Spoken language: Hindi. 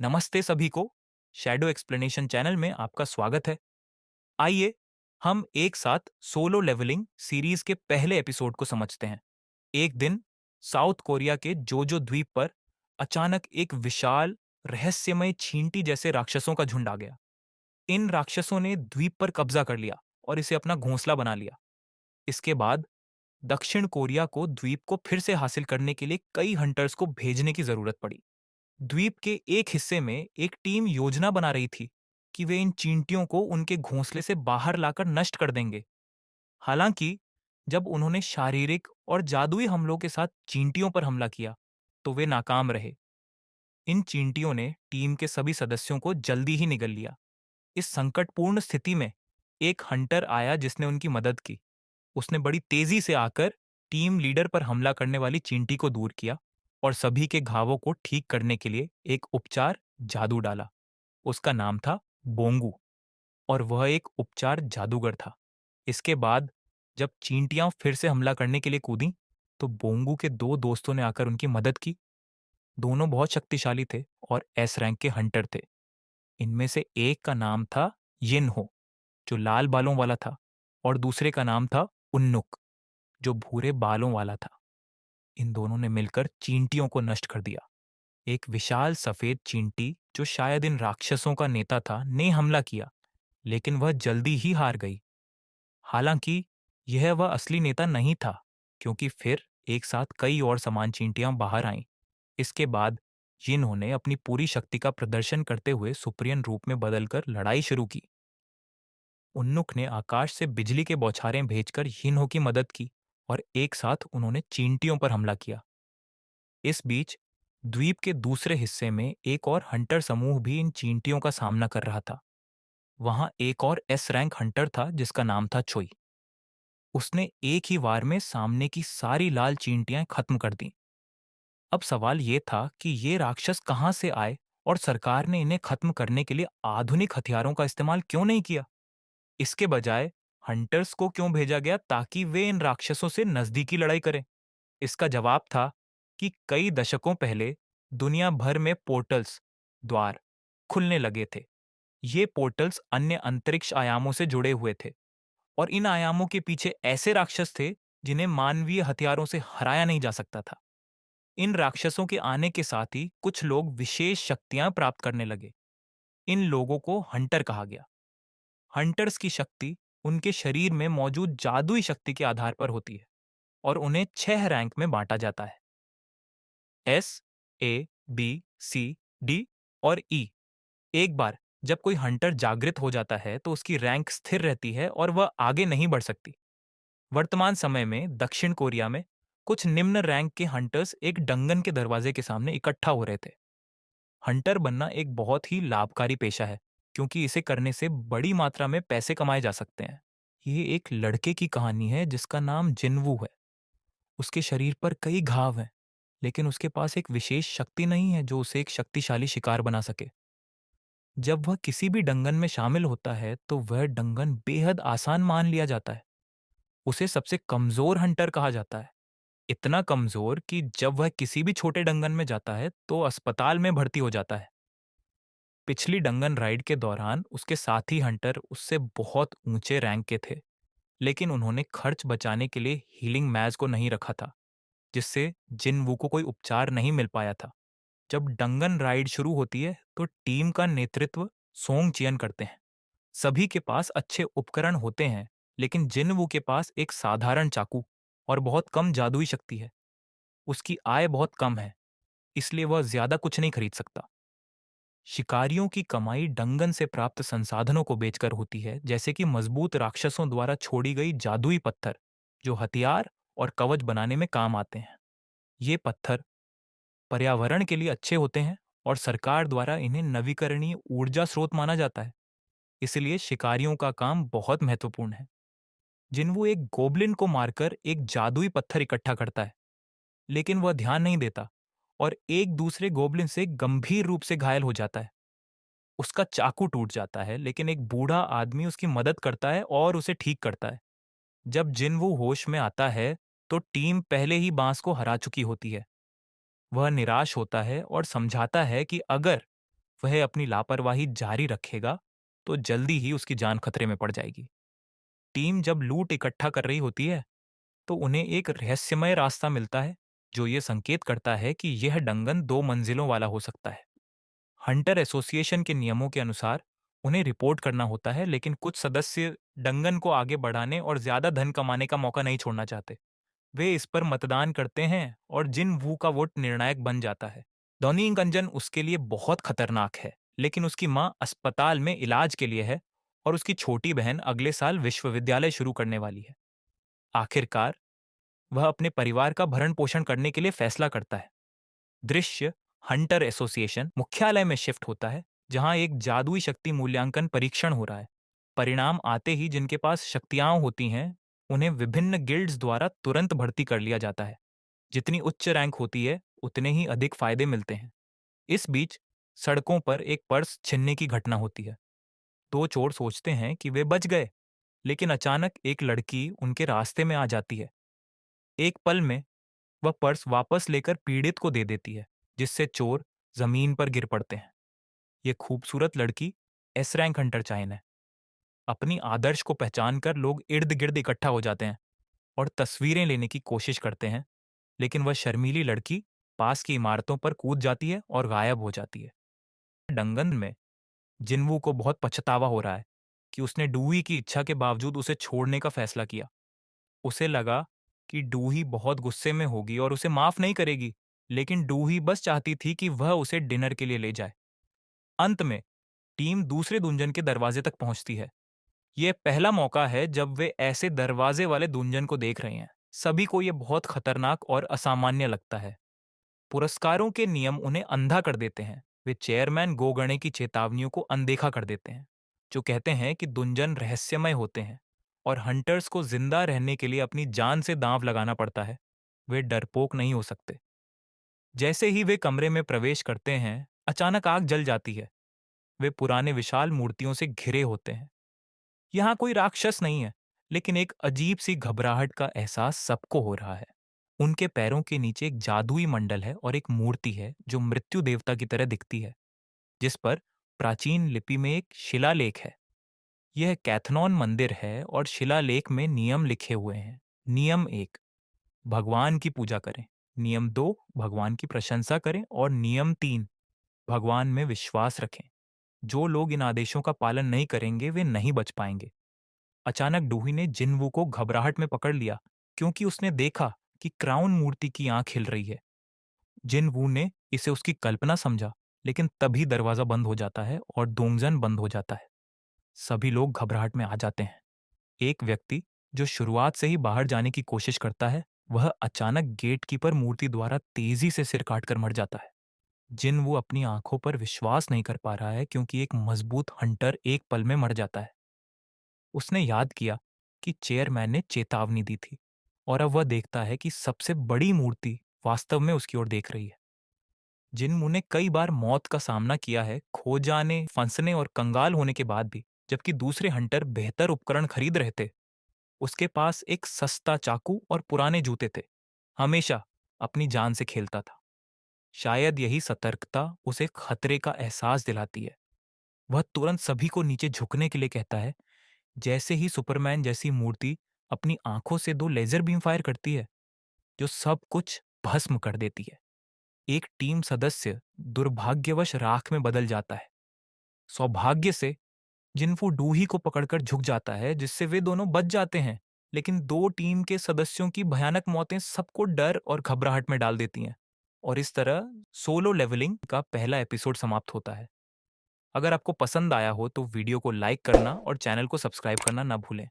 नमस्ते सभी को। शैडो एक्सप्लेनेशन चैनल में आपका स्वागत है। आइए हम एक साथ सोलो लेवलिंग सीरीज के पहले एपिसोड को समझते हैं। एक दिन साउथ कोरिया के जोजो द्वीप पर अचानक एक विशाल रहस्यमय चींटी जैसे राक्षसों का झुंड आ गया। इन राक्षसों ने द्वीप पर कब्जा कर लिया और इसे अपना घोंसला बना लिया। इसके बाद दक्षिण कोरिया को द्वीप को फिर से हासिल करने के लिए कई हंटर्स को भेजने की जरूरत पड़ी। द्वीप के एक हिस्से में एक टीम योजना बना रही थी कि वे इन चींटियों को उनके घोंसले से बाहर लाकर नष्ट कर देंगे। हालांकि जब उन्होंने शारीरिक और जादुई हमलों के साथ चींटियों पर हमला किया तो वे नाकाम रहे। इन चींटियों ने टीम के सभी सदस्यों को जल्दी ही निगल लिया। इस संकटपूर्ण स्थिति में एक हंटर आया जिसने उनकी मदद की। उसने बड़ी तेजी से आकर टीम लीडर पर हमला करने वाली चींटी को दूर किया और सभी के घावों को ठीक करने के लिए एक उपचार जादू डाला। उसका नाम था बोंगू और वह एक उपचार जादूगर था। इसके बाद जब चींटियां फिर से हमला करने के लिए कूदी तो बोंगू के दो दोस्तों ने आकर उनकी मदद की। दोनों बहुत शक्तिशाली थे और एस रैंक के हंटर थे। इनमें से एक का नाम था यिन हो, जो लाल बालों वाला था, और दूसरे का नाम था उन्नुक, जो भूरे बालों वाला था। इन दोनों ने मिलकर चींटियों को नष्ट कर दिया। एक विशाल सफेद चींटी जो शायद इन राक्षसों का नेता था ने हमला किया, लेकिन वह जल्दी ही हार गई। हालांकि यह वह असली नेता नहीं था, क्योंकि फिर एक साथ कई और समान चींटियां बाहर आईं। इसके बाद जिन्होंने अपनी पूरी शक्ति का प्रदर्शन करते हुए सुप्रियन रूप में बदलकर लड़ाई शुरू की। उन्नुक ने आकाश से बिजली के बौछारें भेजकर यिन्हो की मदद की और एक साथ उन्होंने चींटियों पर हमला किया। इस बीच द्वीप के दूसरे हिस्से में एक और हंटर समूह भी इन चींटियों का सामना कर रहा था। वहां एक और एस रैंक हंटर था जिसका नाम था चोई। उसने एक ही वार में सामने की सारी लाल चींटियां खत्म कर दी। अब सवाल ये था कि ये राक्षस कहां से आए और सरकार ने इन्हें खत्म करने के लिए आधुनिक हथियारों का इस्तेमाल क्यों नहीं किया। इसके बजाय हंटर्स को क्यों भेजा गया ताकि वे इन राक्षसों से नजदीकी लड़ाई करें। इसका जवाब था कि कई दशकों पहले दुनिया भर में पोर्टल्स द्वार खुलने लगे थे। ये पोर्टल्स अन्य अंतरिक्ष आयामों से जुड़े हुए थे और इन आयामों के पीछे ऐसे राक्षस थे जिन्हें मानवीय हथियारों से हराया नहीं जा सकता था। इन राक्षसों के आने के साथ ही कुछ लोग विशेष शक्तियां प्राप्त करने लगे। इन लोगों को हंटर कहा गया। हंटर्स की शक्ति उनके शरीर में मौजूद जादुई शक्ति के आधार पर होती है और उन्हें 6 रैंक में बांटा जाता है: एस, ए, बी, सी, डी और ई। एक बार जब कोई हंटर जागृत हो जाता है तो उसकी रैंक स्थिर रहती है और वह आगे नहीं बढ़ सकती। वर्तमान समय में दक्षिण कोरिया में कुछ निम्न रैंक के हंटर्स एक डंगन के दरवाजे के सामने इकट्ठा हो रहे थे। हंटर बनना एक बहुत ही लाभकारी पेशा है, क्योंकि इसे करने से बड़ी मात्रा में पैसे कमाए जा सकते हैं। ये एक लड़के की कहानी है जिसका नाम जिनवू है। उसके शरीर पर कई घाव हैं, लेकिन उसके पास एक विशेष शक्ति नहीं है जो उसे एक शक्तिशाली शिकार बना सके। जब वह किसी भी डंगन में शामिल होता है तो वह डंगन बेहद आसान मान लिया जाता है। उसे सबसे कमजोर हंटर कहा जाता है। इतना कमजोर कि जब वह किसी भी छोटे डंगन में जाता है तो अस्पताल में भर्ती हो जाता है। पिछली डंगन राइड के दौरान उसके साथी हंटर उससे बहुत ऊंचे रैंक के थे, लेकिन उन्होंने खर्च बचाने के लिए हीलिंग मैज को नहीं रखा था, जिससे जिनवू को कोई उपचार नहीं मिल पाया था। जब डंगन राइड शुरू होती है तो टीम का नेतृत्व सोंग चियन करते हैं। सभी के पास अच्छे उपकरण होते हैं, लेकिन जिनवू के पास एक साधारण चाकू और बहुत कम जादुई शक्ति है। उसकी आय बहुत कम है, इसलिए वह ज्यादा कुछ नहीं खरीद सकता। शिकारियों की कमाई डंगन से प्राप्त संसाधनों को बेचकर होती है, जैसे कि मजबूत राक्षसों द्वारा छोड़ी गई जादुई पत्थर जो हथियार और कवच बनाने में काम आते हैं। ये पत्थर पर्यावरण के लिए अच्छे होते हैं और सरकार द्वारा इन्हें नवीकरणीय ऊर्जा स्रोत माना जाता है। इसलिए शिकारियों का काम बहुत महत्वपूर्ण है। जिनवू एक गोब्लिन को मारकर एक जादुई पत्थर इकट्ठा करता है, लेकिन वह ध्यान नहीं देता और एक दूसरे गोब्लिन से गंभीर रूप से घायल हो जाता है। उसका चाकू टूट जाता है, लेकिन एक बूढ़ा आदमी उसकी मदद करता है और उसे ठीक करता है। जब जिनवू होश में आता है तो टीम पहले ही बांस को हरा चुकी होती है। वह निराश होता है और समझाता है कि अगर वह अपनी लापरवाही जारी रखेगा तो जल्दी ही उसकी जान खतरे में पड़ जाएगी। टीम जब लूट इकट्ठा कर रही होती है तो उन्हें एक रहस्यमय रास्ता मिलता है जो ये संकेत करता है कि यह डंगन 2 मंजिलों वाला हो सकता है। हंटर एसोसिएशन के नियमों के अनुसार उन्हें रिपोर्ट करना होता है, लेकिन कुछ सदस्य डंगन को आगे बढ़ाने और ज्यादा धन कमाने का मौका नहीं छोड़ना चाहते। वे इस पर मतदान करते हैं और जिन वू का वोट निर्णायक बन जाता है। डोनी कंजन उसके लिए बहुत खतरनाक है, लेकिन उसकी मां अस्पताल में इलाज के लिए है और उसकी छोटी बहन अगले साल विश्वविद्यालय शुरू करने वाली है। आखिरकार वह अपने परिवार का भरण पोषण करने के लिए फैसला करता है। दृश्य हंटर एसोसिएशन मुख्यालय में शिफ्ट होता है, जहां एक जादुई शक्ति मूल्यांकन परीक्षण हो रहा है। परिणाम आते ही जिनके पास शक्तियां होती हैं उन्हें विभिन्न गिल्ड्स द्वारा तुरंत भर्ती कर लिया जाता है। जितनी उच्च रैंक होती है उतने ही अधिक फायदे मिलते हैं। इस बीच सड़कों पर एक पर्स छीनने की घटना होती है। दो चोर सोचते हैं कि वे बच गए, लेकिन अचानक एक लड़की उनके रास्ते में आ जाती है। एक पल में वह पर्स वापस लेकर पीड़ित को दे देती है, जिससे चोर जमीन पर गिर पड़ते हैं। ये खूबसूरत लड़की एस रैंक हंटर चाइन है। अपनी आदर्श को पहचानकर लोग इर्द गिर्द इकट्ठा हो जाते हैं और तस्वीरें लेने की कोशिश करते हैं, लेकिन वह शर्मीली लड़की पास की इमारतों पर कूद जाती है और गायब हो जाती है। डंगन में जिनवू को बहुत पछतावा हो रहा है कि उसने डूई की इच्छा के बावजूद उसे छोड़ने का फैसला किया। उसे लगा कि डूही बहुत गुस्से में होगी और उसे माफ नहीं करेगी, लेकिन डूही बस चाहती थी कि वह उसे डिनर के लिए ले जाए। अंत में टीम दूसरे दुंजन के दरवाजे तक पहुंचती है। यह पहला मौका है जब वे ऐसे दरवाजे वाले दुंजन को देख रहे हैं। सभी को यह बहुत खतरनाक और असामान्य लगता है। पुरस्कारों के नियम उन्हें अंधा कर देते हैं। वे चेयरमैन गोगणे की चेतावनियों को अनदेखा कर देते हैं, जो कहते हैं कि दुंजन रहस्यमय होते हैं और हंटर्स को जिंदा रहने के लिए अपनी जान से दांव लगाना पड़ता है। वे डरपोक नहीं हो सकते। जैसे ही वे कमरे में प्रवेश करते हैं, अचानक आग जल जाती है। वे पुराने विशाल मूर्तियों से घिरे होते हैं। यहाँ कोई राक्षस नहीं है, लेकिन एक अजीब सी घबराहट का एहसास सबको हो रहा है। उनके पैरों के नीचे एक जादुई मंडल है और एक मूर्ति है जो मृत्यु देवता की तरह दिखती है, जिस पर प्राचीन लिपि में एक शिलालेख है। यह कैथनॉन मंदिर है और शिलालेख में नियम लिखे हुए हैं। नियम 1, भगवान की पूजा करें। नियम 2, भगवान की प्रशंसा करें। और नियम 3, भगवान में विश्वास रखें। जो लोग इन आदेशों का पालन नहीं करेंगे वे नहीं बच पाएंगे। अचानक डूही ने जिनवू को घबराहट में पकड़ लिया, क्योंकि उसने देखा कि क्राउन मूर्ति की आंख हिल रही है। जिनवू ने इसे उसकी कल्पना समझा, लेकिन तभी दरवाजा बंद हो जाता है और दोंगजन बंद हो जाता है। सभी लोग घबराहट में आ जाते हैं। एक व्यक्ति जो शुरुआत से ही बाहर जाने की कोशिश करता है, वह अचानक गेटकीपर मूर्ति द्वारा तेजी से सिर काटकर मर जाता है। जिनवू अपनी आंखों पर विश्वास नहीं कर पा रहा है, क्योंकि एक मजबूत हंटर एक पल में मर जाता है। उसने याद किया कि चेयरमैन ने चेतावनी दी थी, और अब वह देखता है कि सबसे बड़ी मूर्ति वास्तव में उसकी ओर देख रही है। जिनमू ने कई बार मौत का सामना किया है, खो जाने, फंसने और कंगाल होने के बाद भी। जबकि दूसरे हंटर बेहतर उपकरण खरीद रहे थे, उसके पास एक सस्ता चाकू और पुराने जूते थे। हमेशा अपनी जान से खेलता था। शायद यही सतर्कता उसे खतरे का एहसास दिलाती है। वह तुरंत सभी को नीचे झुकने के लिए कहता है। जैसे ही सुपरमैन जैसी मूर्ति अपनी आंखों से 2 लेजर बीम फायर करती है, जो सब कुछ भस्म कर देती है। एक टीम सदस्य दुर्भाग्यवश राख में बदल जाता है। सौभाग्य से जिनफू डूही को पकड़कर झुक जाता है, जिससे वे दोनों बच जाते हैं। लेकिन 2 टीम के सदस्यों की भयानक मौतें सबको डर और घबराहट में डाल देती हैं। और इस तरह सोलो लेवलिंग का पहला एपिसोड समाप्त होता है। अगर आपको पसंद आया हो तो वीडियो को लाइक करना और चैनल को सब्सक्राइब करना ना भूलें।